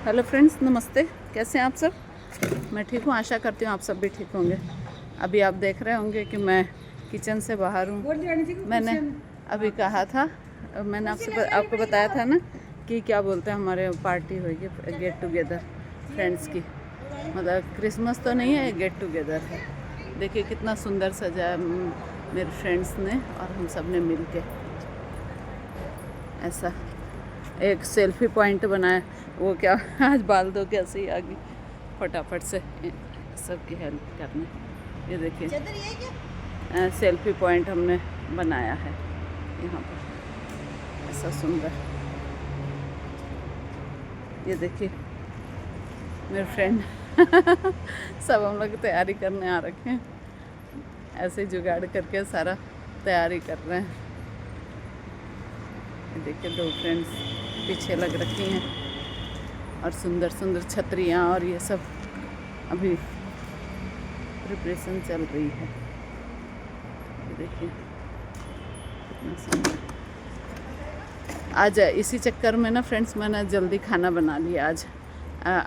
Hello friends, नमस्ते। कैसे हैं आप सब? मैं ठीक हूँ, आशा करती हूँ आप सब भी ठीक होंगे। अभी आप देख रहे होंगे कि मैं किचन से बाहर हूँ। मैंने अभी कहा था, मैंने आपको बताया था ना कि क्या बोलते हैं, हमारे पार्टी होगी, गेट टुगेदर फ्रेंड्स की। मतलब क्रिसमस तो नहीं है, गेट टुगेदर है। देखिए कितना सुंदर सजाया मेरे फ्रेंड्स ने और हम सब ने मिल के। ऐसा एक सेल्फी पॉइंट बनाया। वो क्या आज बाल धो के ऐसे ही आ गई फटाफट से सबकी हेल्प करने। ये देखिए सेल्फी पॉइंट हमने बनाया है यहाँ पर, ऐसा सुंदर। ये देखिए मेरे फ्रेंड सब हम लोग तैयारी करने आ रखे हैं, ऐसे ही जुगाड़ करके सारा तैयारी कर रहे हैं। ये देखिए दो फ्रेंड्स पीछे लग रखी हैं और सुंदर सुंदर छतरियाँ और ये सब अभी प्रिपरेशन चल रही है। ये देखिए कितना सुंदर। आज इसी चक्कर में ना फ्रेंड्स मैंने जल्दी खाना बना लिया।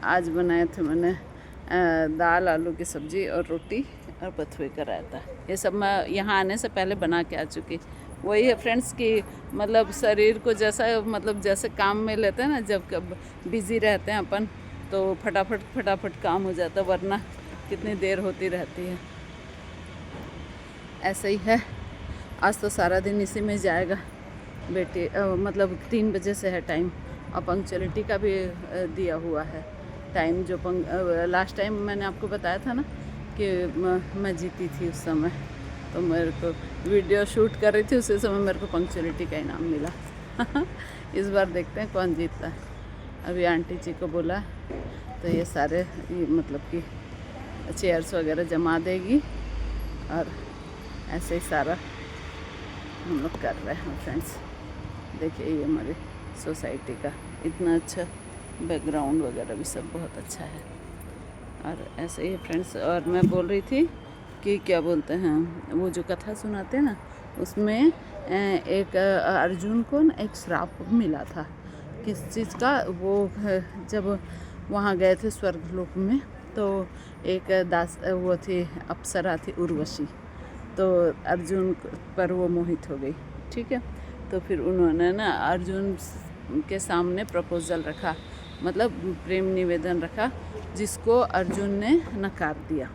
आज बनाए थे मैंने दाल आलू की सब्ज़ी और रोटी और बथुए का रायता। ये सब मैं यहाँ आने से पहले बना के आ चुकी। वही है फ्रेंड्स कि मतलब शरीर को जैसा मतलब जैसे काम में लेते हैं ना, जब कब बिज़ी रहते हैं अपन तो फटाफट काम हो जाता है, वरना कितनी देर होती रहती है। ऐसे ही है, आज तो सारा दिन इसी में जाएगा। बेटी मतलब 3 बजे से है टाइम और पंक्चुअलिटी का भी दिया हुआ है टाइम। जो लास्ट टाइम मैंने आपको बताया था ना कि मैं जीती थी उस समय, तो मेरे को वीडियो शूट कर रही थी उसी समय मेरे को पंक्चुअलिटी का इनाम मिला। इस बार देखते हैं कौन जीतता है। अभी आंटी जी को बोला तो ये सारे मतलब कि चेयर्स वगैरह जमा देगी और ऐसे ही सारा हम लोग कर रहे हैं फ्रेंड्स। देखिए ये हमारी सोसाइटी का इतना अच्छा बैकग्राउंड वगैरह भी सब बहुत अच्छा है। और ऐसे ही फ्रेंड्स, और मैं बोल रही थी कि क्या बोलते हैं, वो जो कथा सुनाते हैं ना उसमें एक अर्जुन को ना एक श्राप मिला था। किस चीज़ का? वो जब वहाँ गए थे स्वर्गलोक में तो एक दास वो थी, अप्सरा थी उर्वशी, तो अर्जुन पर वो मोहित हो गई। ठीक है, तो फिर उन्होंने ना अर्जुन के सामने प्रपोजल रखा, मतलब प्रेम निवेदन रखा, जिसको अर्जुन ने नकार दिया।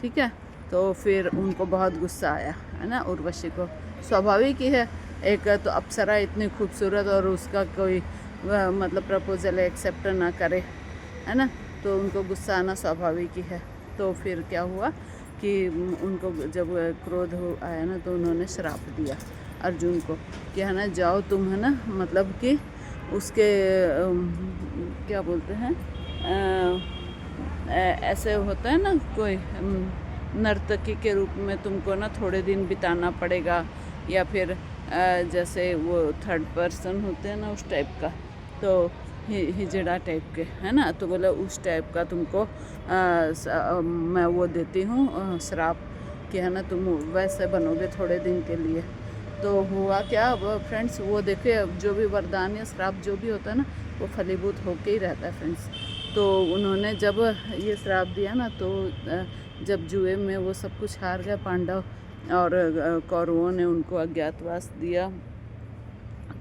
ठीक है, तो फिर उनको बहुत गुस्सा आया, है ना, उर्वशी को। स्वाभाविक ही है, एक तो अप्सरा इतनी खूबसूरत और उसका कोई मतलब प्रपोजल एक्सेप्ट ना करे, है ना, तो उनको गुस्सा आना स्वाभाविक ही है। तो फिर क्या हुआ कि उनको जब क्रोध आया ना तो उन्होंने श्राप दिया अर्जुन को कि है ना, जाओ तुम, है ना, मतलब कि उसके क्या बोलते हैं, ऐसे होता है ना, कोई नर्तकी के रूप में तुमको ना थोड़े दिन बिताना पड़ेगा, या फिर जैसे वो थर्ड पर्सन होते हैं ना उस टाइप का, तो हिजड़ा टाइप के, है ना, तो बोला उस टाइप का तुमको मैं वो देती हूँ श्राप कि है ना तुम वैसे बनोगे थोड़े दिन के लिए। तो हुआ क्या फ्रेंड्स, वो देखिए जो भी वरदान या श्राप जो भी होता है ना वो फलीभूत होके ही रहता है फ्रेंड्स। तो उन्होंने जब ये श्राप दिया ना तो जब जुए में वो सब कुछ हार गए पांडव और कौरवों ने उनको अज्ञातवास दिया,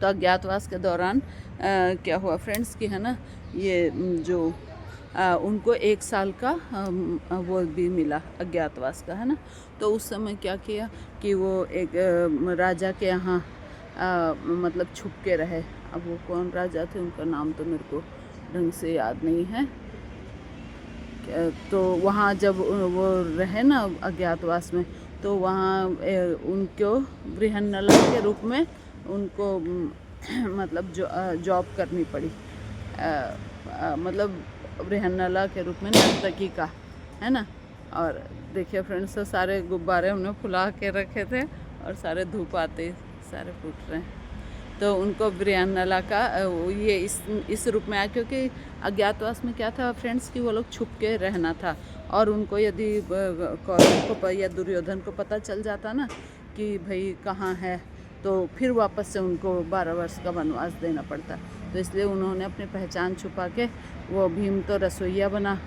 तो अज्ञातवास के दौरान क्या हुआ फ्रेंड्स कि है ना, ये जो उनको 1 साल का वो भी मिला अज्ञातवास का, है ना। तो उस समय क्या किया कि वो एक राजा के यहाँ मतलब छुप के रहे। अब वो कौन राजा थे उनका नाम तो मेरे को ढंग से याद नहीं है। तो वहाँ जब वो रहे ना अज्ञातवास में, तो वहाँ उनको बृहन्नला के रूप में उनको मतलब जॉब करनी पड़ी, मतलब बृहन्नला के रूप में नर्तकी का, है ना। और देखिए फ्रेंड्स, तो सारे गुब्बारे हमने फुला के रखे थे और सारे धूप आते सारे फूट रहे हैं। तो उनको बृहन्नला का ये इस रूप में आया, क्योंकि अज्ञातवास में क्या था फ्रेंड्स कि वो लोग छुप के रहना था, और उनको यदि कौरव को या दुर्योधन को पता चल जाता ना कि भाई कहाँ है, तो फिर वापस से उनको 12 वर्ष का वनवास देना पड़ता। तो इसलिए उन्होंने अपनी पहचान छुपा के वो भीम तो रसोइया बना,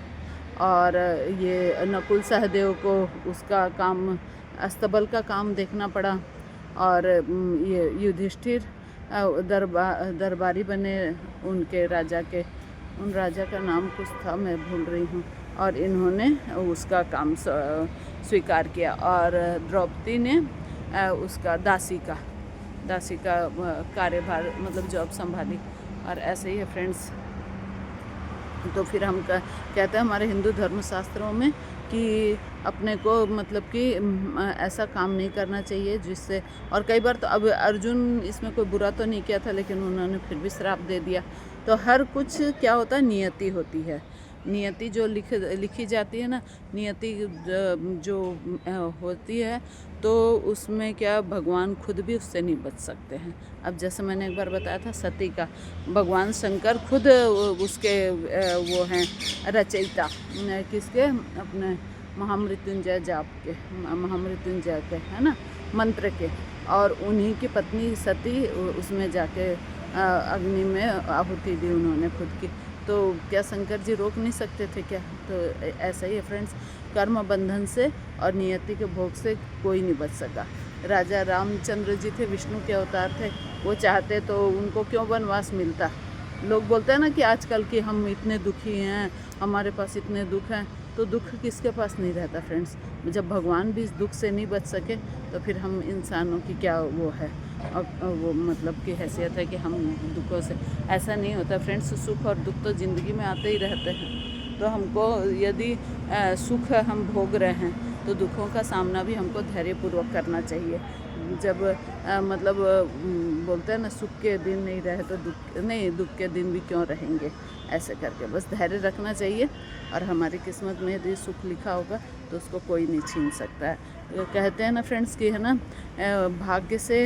और ये नकुल सहदेव को उसका काम अस्तबल का काम देखना पड़ा, और ये युधिष्ठिर दरबारी बने उनके राजा के, उन राजा का नाम कुछ था मैं भूल रही हूँ, और इन्होंने उसका काम स्वीकार किया, और द्रौपदी ने उसका दासी का कार्यभार मतलब जॉब संभाली। और ऐसे ही है फ्रेंड्स। तो फिर हम कहते हैं हमारे हिंदू धर्मशास्त्रों में कि अपने को मतलब कि ऐसा काम नहीं करना चाहिए जिससे, और कई बार तो अब अर्जुन इसमें कोई बुरा तो नहीं किया था लेकिन उन्होंने फिर भी श्राप दे दिया। तो हर कुछ क्या होता है, नियति होती है, नियति जो लिखी जाती है ना, नियति जो होती है, तो उसमें क्या भगवान खुद भी उससे नहीं बच सकते हैं। अब जैसे मैंने एक बार बताया था सती का, भगवान शंकर खुद उसके वो हैं रचयिता, किसके, अपने महामृत्युंजय जाप के, महामृत्युंजय के है ना, मंत्र के, और उन्हीं की पत्नी सती उसमें जाके अग्नि में आहुति दी उन्होंने खुद की। तो क्या शंकर जी रोक नहीं सकते थे क्या? तो ऐसा ही है फ्रेंड्स, कर्म बंधन से और नियति के भोग से कोई नहीं बच सका। राजा रामचंद्र जी थे, विष्णु के अवतार थे, वो चाहते तो उनको क्यों वनवास मिलता। लोग बोलते हैं ना कि आजकल कि हम इतने दुखी हैं, हमारे पास इतने दुख हैं, तो दुख किसके पास नहीं रहता फ्रेंड्स। जब भगवान भी इस दुख से नहीं बच सके तो फिर हम इंसानों की क्या वो है, और वो मतलब की हैसियत है कि हम दुखों से, ऐसा नहीं होता फ्रेंड्स। सुख और दुख तो ज़िंदगी में आते ही रहते हैं। तो हमको यदि सुख हम भोग रहे हैं तो दुखों का सामना भी हमको धैर्यपूर्वक करना चाहिए। जब मतलब बोलते हैं ना, सुख के दिन नहीं रहे तो दुख के दिन भी क्यों रहेंगे, ऐसे करके बस धैर्य रखना चाहिए। और हमारी किस्मत में यदि सुख लिखा होगा तो उसको कोई नहीं छीन सकता है। तो कहते हैं ना फ्रेंड्स कि है ना, भाग्य से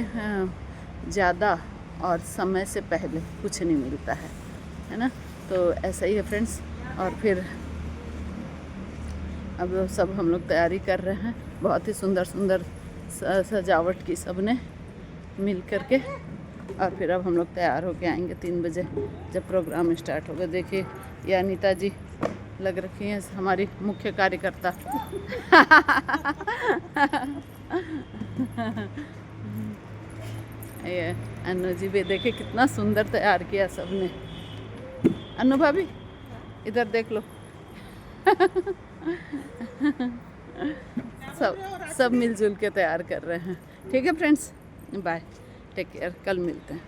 ज़्यादा और समय से पहले कुछ नहीं मिलता है ना। तो ऐसा ही है फ्रेंड्स। और फिर अब सब हम लोग तैयारी कर रहे हैं, बहुत ही सुंदर सुंदर सजावट की सब ने मिल करके। और फिर अब हम लोग तैयार होके आएंगे 3 बजे जब प्रोग्राम स्टार्ट होगा। देखिए ये अनीता जी लग रखी हैं, हमारी मुख्य कार्यकर्ता। ये अनु जी भी देखिए कितना सुंदर तैयार किया सबने। अनु भाभी इधर देख लो। सब मिलजुल के तैयार कर रहे हैं। ठीक है फ्रेंड्स, बाय, टेक केयर, कल मिलते हैं।